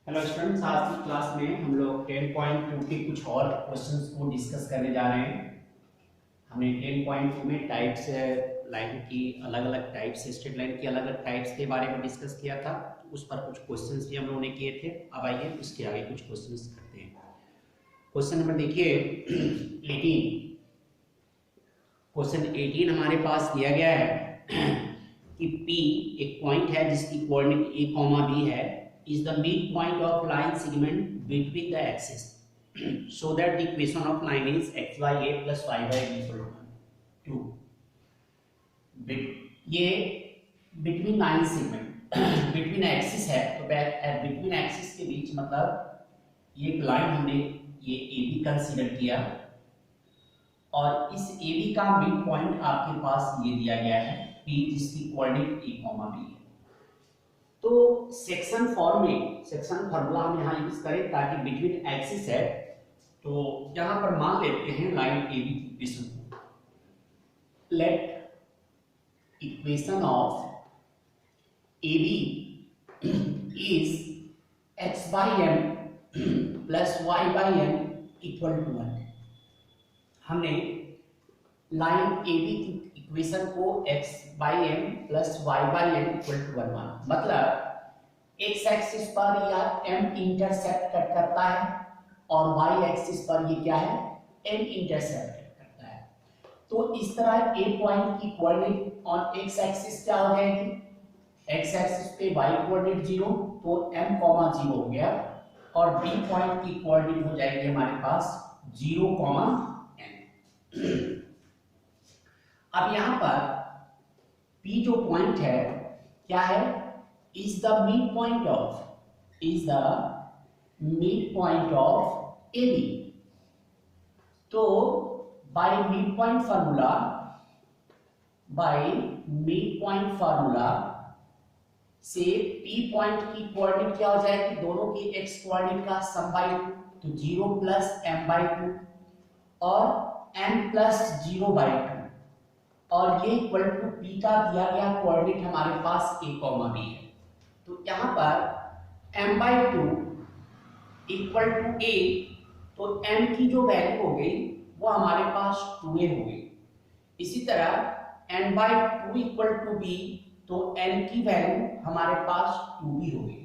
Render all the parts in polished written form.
Hello students, आज की class में हम लोग 10.2 के कुछ और क्वेश्चंस को डिस्कस करने जा रहे हैं। हमने 10.2 में टाइप्स लाइन की अलग अलग टाइप्स, स्ट्रेट लाइन की अलग अलग टाइप्स के बारे में डिस्कस किया था। उस पर कुछ क्वेश्चंस भी हम लोगों ने किए थे। अब आइए उसके आगे कुछ क्वेश्चंस करते हैं। क्वेश्चन नंबर देखिए 18। क्वेश्चन 18 हमारे पास दिया गया है कि P एक पॉइंट है जिसकी कोऑर्डिनेट a, b है, is the midpoint of line segment between the axis so that the equation of line is x by a plus y by b equal to 2। ये between line segment between axis है, तो between axis के बीच मतलब ये एक line हमने ये A B consider किया और इस ए बी का मिड पॉइंट आपके पास ये दिया गया है P जिसकी कोऑर्डिनेट a, b है। तो सेक्शन फार्मूला हम यहाँ यूज करें ताकि बिटवीन एक्सिस है, तो यहाँ पर मान लेते हैं लाइन ए बी की इक्वेशन को। Let equation of A B is x by m plus y by m equal to 1। हमने लाइन ए बी की इक्वेशन को x by m plus y by m equal to 1 माना। मतलब x axis पर यह m intercept cut करता है और y एक्सिस पर ये क्या है, m इंटरसेप्ट कट करता है। तो इस तरह a पॉइंट की कोऑर्डिनेट ऑन x एक्सिस क्या हो जाएगी, x एक्सिस पे y कोऑर्डिनेट 0, तो m 0 हो गया, और b पॉइंट की कोऑर्डिनेट हो जाएगी हमारे पास 0, m। अब यहां पर P जो पॉइंट है क्या है, is the mid point of A B. तो बाय मिड पॉइंट फार्मूला से P पॉइंट की कोऑर्डिनेट क्या हो जाएगी, दोनों की x कोऑर्डिनेट का सम बाय 2, तो 0 प्लस m बाई 2 और m प्लस 0 बाई 2, और ये इक्वल टू P का दिया गया कोऑर्डिनेट हमारे पास a, b है। तो यहाँ पर m by 2 equal to a, तो m की जो वैल्यू हो गई वो हमारे पास 2a हो गई। इसी तरह n by 2 equal to b, तो n की वैल्यू हमारे पास 2b हो गई।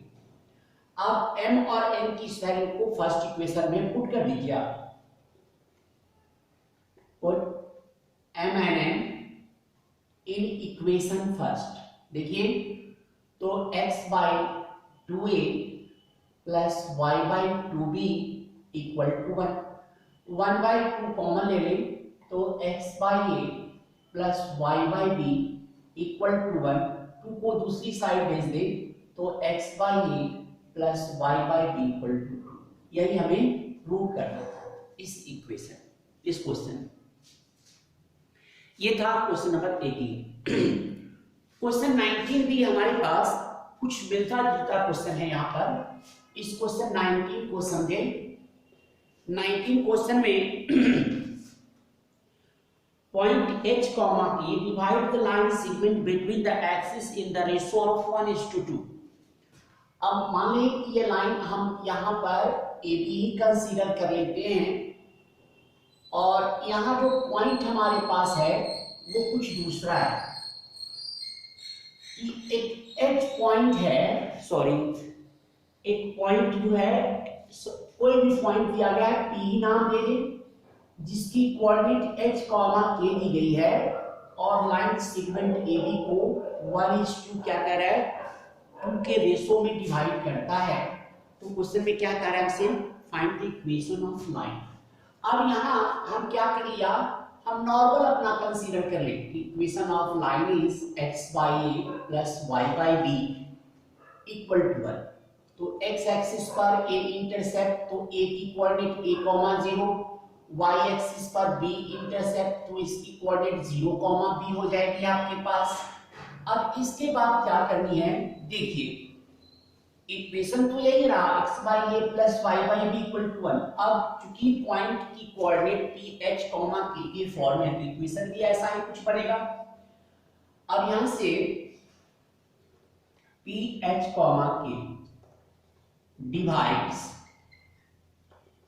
अब m और n की इस वैल्यू को फर्स्ट इक्वेशन में पुट कर दीजिए आप। Put m and n in equation first. देखिए तो x by 2a plus y by 2b equal to 1। 1 by 2 common ले लें तो x by a plus y by b equal to 1। 2 को दूसरी साइड भेज दें तो x by a plus y by b equal to 2। यही हमें प्रूव करना था इस क्वेश्चन। ये था क्वेश्चन नंबर 18। क्वेश्चन 19 भी हमारे पास कुछ मिलता जुलता क्वेश्चन है। यहाँ पर इस क्वेश्चन 19 को समझे। 19 क्वेश्चन में point h comma k divide the line segment between the axis in the ratio of 1:2। अब मान लें कि ये लाइन हम यहाँ पर ए बी ही कंसीडर कर लेते हैं, और यहाँ जो पॉइंट हमारे पास है वो कुछ दूसरा है कि एक एच पॉइंट है, एक पॉइंट जो है, कोई भी पॉइंट दिया गया है, पी नाम दे दें, जिसकी कोऑर्डिनेट h, k दी गई है, और लाइन सेगमेंट ए बी को 1:2 क्या कर रहा है, 2 के रेशो में डिवाइड करता है। तो क्वेश्चन में क्या कर रहा है हमसे, find the equation of line. अब यहाँ हम क्या कर लिया, हम नॉर्मल अपना कंसीडर कर लें। Equation of line is x by a plus y by b equal to 1। तो x एक्सिस पर a इंटरसेप्ट, तो a की कोऑर्डिनेट a, 0, y एक्सिस पर b इंटरसेप्ट, तो इसकी कोऑर्डिनेट 0, b हो जाएगी आपके पास। अब इसके बाद क्या करनी है, देखिए इक्वेशन तो यही रहा, x by a plus y by b equal to 1। अब चूंकि पॉइंट की कोऑर्डिनेट पी एच कॉमा के के फॉर्म है, तो इक्वेशन भी ऐसा ही कुछ बनेगा। अब यहां से पी एच कॉमा के डिवाइड्स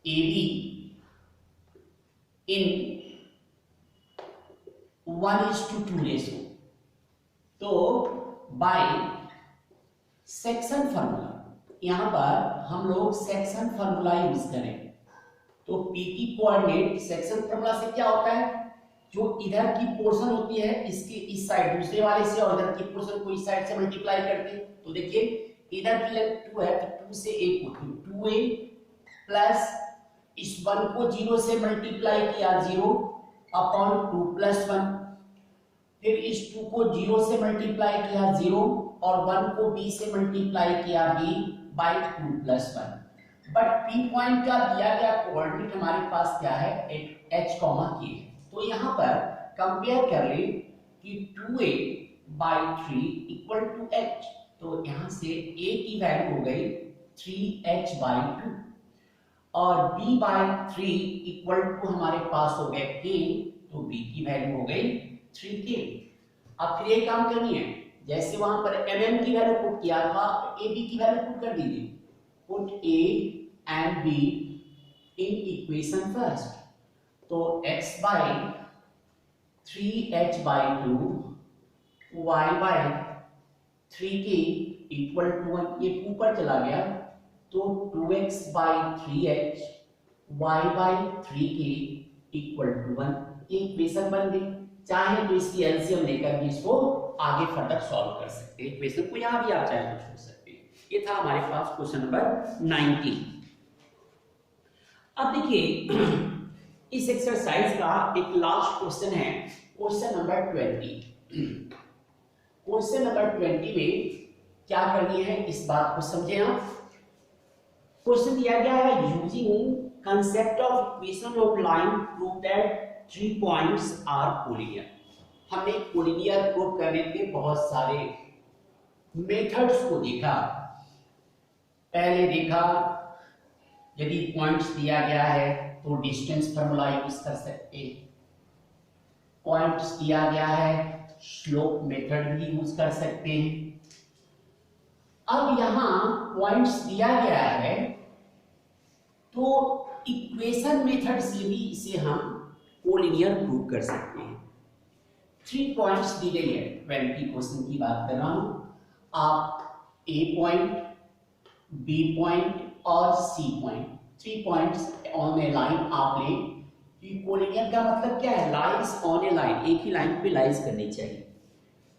AB in 1:2 रेशो। तो बाय सेक्शन फार्मूला, यहां पर हम लोग सेक्शन फार्मूला यूज करें तो P की कोऑर्डिनेट सेक्शन फार्मूला से क्या होता है, जो इधर की पोर्शन होती है इसके इस साइड दूसरे वाले से और इधर की पोर्शन को इस साइड से मल्टीप्लाई करते हैं। तो देखिए इधर की लेंथ 2 है तो 2 से 1 को 2a प्लस इस 1 को 0 से मल्टीप्लाई किया 0 अपॉन 2 प्लस 1, फिर इस 2 को 0 से मल्टीप्लाई किया 0 और 1 को b से मल्टीप्लाई किया b by 2 plus 1। But P point का दिया गया कोऑर्डिनेट हमारे पास क्या है, h कॉमा k। तो यहाँ पर कंपेयर कर ले कि 2a bye 3 equal to h, तो यहाँ से a की वैल्यू हो गई 3h बाय 2 और b बाय 3 इक्वल टू हमारे पास हो गया k, तो b की वैल्यू हो गई 3k। अब फिर ये काम करनी है, जैसे वहां पर mm की वैल्यू पुट किया था ab की वैल्यू पुट कर दीजिए, put a and b in equation first. तो x by 3h by 2 y by 3k equal to 1, ये ऊपर चला गया तो 2x by 3h y by 3k equal to 1, ये इक्वेशन बन गई। चाहे तो इसकी एलसीएम लेकर भी इसको आगे फर्दर सॉल्व कर सकते हैं, इक्वेशन को यहां भी आप चाहे तो छोड़ सकते हैं। ये था हमारे पास क्वेश्चन नंबर 19। अब देखिए इस एक्सरसाइज का एक लास्ट क्वेश्चन है, क्वेश्चन नंबर 20। क्वेश्चन नंबर 20 में क्या करनी है इस बात को समझे आप। क्वेश्चन दिया गया है using concept of equation of line prove that 3 points are collinear. हमने कोलिनियर प्रूव करने के बहुत सारे मेथड्स को देखा। पहले देखा यदि पॉइंट्स दिया गया है तो डिस्टेंस फार्मूला यूज कर सकते हैं, पॉइंट्स दिया गया है स्लोप मेथड भी यूज कर सकते हैं। अब यहां पॉइंट्स दिया गया है तो इक्वेशन मेथड से भी इसे हम कोलिनियर प्रूव कर सकते हैं। 3 पॉइंट्स दी गई है, 20 क्वेश्चन की बात कर रहा हूं। आप A पॉइंट, B पॉइंट और C point, 3 points on A line आप लें। कोलिनियर का मतलब क्या है, लाइज ऑन ए लाइन, एक ही लाइन पे लाइज करनी चाहिए।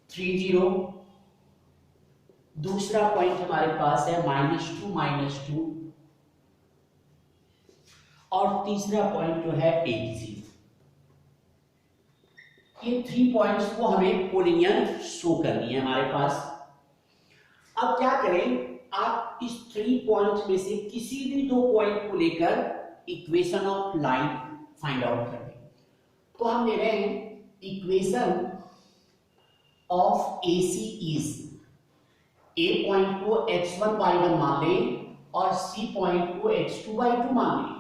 3 0, दूसरा पॉइंट हमारे पास है -2 और तीसरा पॉइंट जो है 8 0। ये 3 पॉइंट्स को हमें कोलिनियर शो करनी है हमारे पास। अब क्या करें, आप इस 3 पॉइंट्स में से किसी भी 2 पॉइंट को लेकर equation of line find out कर दें। तो हम ले रहे हैं equation of AC is, A point को x1y1 मान लें और C पॉइंट को x2y2 मान लें।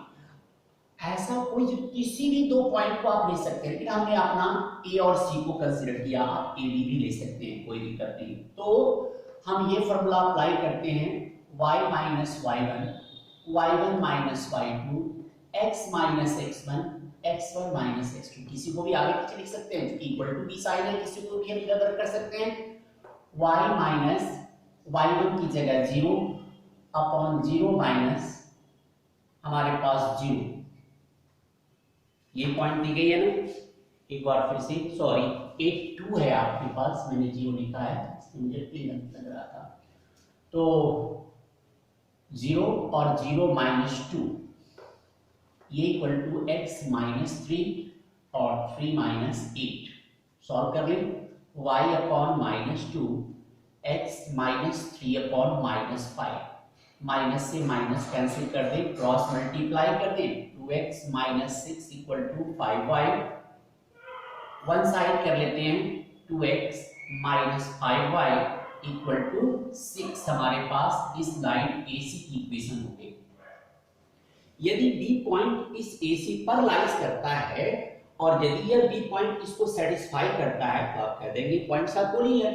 ऐसा कोई किसी भी 2 पॉइंट को आप ले सकते हैं, लेकिन हमने अपना A और C को कंसीडर किया, आप A भी ले सकते हैं, कोई दिक्कत नहीं। तो हम ये फॉर्मूला अप्लाई करते हैं y minus y1 y1 minus y2 x minus x1 x1 minus x2। किसी को भी आगे पीछे लिख सकते हैं, इक्वल टू b साइन है, किसी को भी हम इधर कर सकते हैं। y माइनस y1 की जगह 0 अपॉन 0 माइनस हमारे पास 0, ये पॉइंट दी गई है ना। एक बार फिर से, सॉरी 8 2 है आपके पास, मैंने 0 लिखा है, मुझे लग रहा था। तो 0 और 0 माइनस 2 ये इक्वल टू x माइनस 3 और 3 माइनस 8। सॉल्व कर लें, y upon -2 x minus 3 upon -5, minus से माइनस कैंसिल कर दें, क्रॉस मल्टीप्लाई कर दें, 2x minus 6 equal to 5y। One side कर लेते हैं, 2x minus 5y equal to 6 हमारे पास इस लाइन AC की इक्वेशन हो गई। यदि B पॉइंट इस AC पर लाइज करता है और यदि यह B पॉइंट इसको सेटिस्फाई करता है तो आप कह देंगे पॉइंट्स आर कोलिनियर।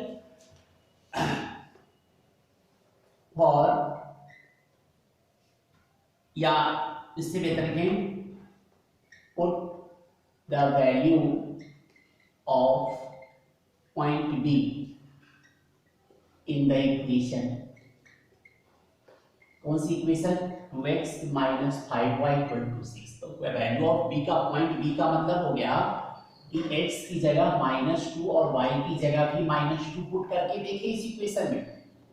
और या इससे बेहतर लिखें put the value of point B in the equation. कौन सी equation? 2x minus 5y equal to 6। तो वैल्यू ऑफ b का, पॉइंट b का मतलब हो गया कि x की जगह -2 और y की जगह भी -2 पुट करके देखिए इस इक्वेशन में।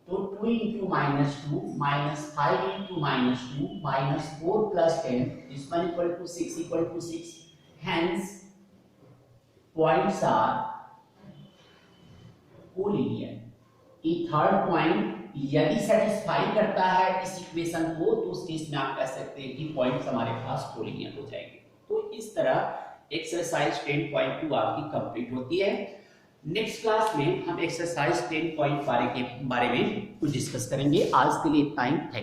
तो 2 into -2 minus 5 into -2 minus 4 plus 10 this one equal to 6 equal to 6। Hence points are collinear. कि थर्ड पॉइंट यदि सेटिस्फाई करता है इस इक्वेशन को तो उस केस में आप कह सकते हैं कि पॉइंट्स हमारे पास कोलिनियर हो जाएंगे। तो इस तरह एक्सरसाइज 10.2 आपकी कंप्लीट होती है। नेक्स्ट क्लास में हम एक्सरसाइज 10.5 के बारे में कुछ डिस्कस करेंगे। आज के लिए टाइम, थैंक यू।